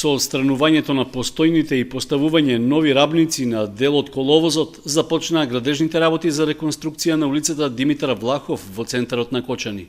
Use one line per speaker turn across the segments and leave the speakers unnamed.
Со отстранувањето на постојните и поставување нови рабници на дел од коловозот, започнаа градежните работи за реконструкција на улицата Димитар Влахов во центарот на Кочани.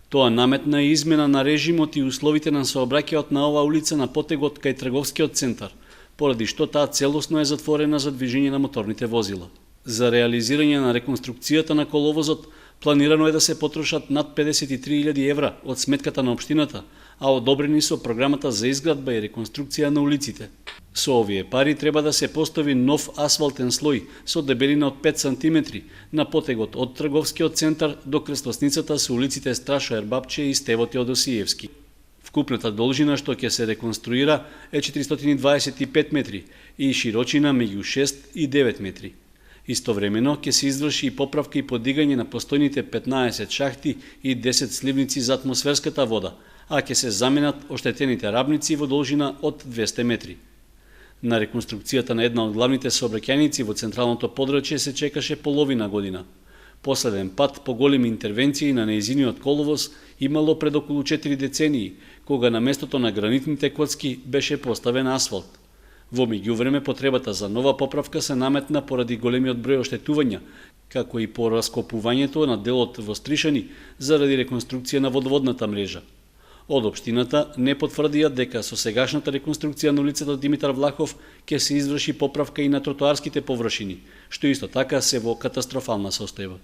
Тоа наметна измена на режимот и условите на сообраќајот на оваа улица на потегот кај трговскиот центар, поради што таа целосно е затворена за движење на моторните возила. За реализирање на реконструкцијата на коловозот планирано е да се потрошат над 53.000 евра од сметката на општината, а одобрени со програмата за изградба и реконструкција на улиците. Со овие пари треба да се постави нов асфалтен слој со дебелина од 5 см на потегот од трговскиот центар до крстосницата со улиците Страшо Ербапче и Стево Теодосиевски. Вкупната должина што ќе се реконструира е 425 метри и широчина меѓу 6 и 9 метри. Истовремено ќе се изврши и поправка и подигање на постојните 15 шахти и 10 сливници за атмосферската вода, а ќе се заменат оштетените рабници во должина од 200 метри. На реконструкцијата на една од главните сообраќајници во централното подрачје се чекаше половина година. Последен пат по големи интервенции на нејзиниот коловоз имало пред околу 4 децении, кога на местото на гранитните коцки беше поставен асфалт. Во меѓувреме потребата за нова поправка се наметна поради големиот број оштетувања, како и по раскопувањето на делот во Стришани заради реконструкција на водоводната мрежа. Од општината не потврдија дека со сегашната реконструкција на улицата Димитар Влахов ќе се изврши поправка и на тротоарските површини, што исто така се во катастрофална состојба.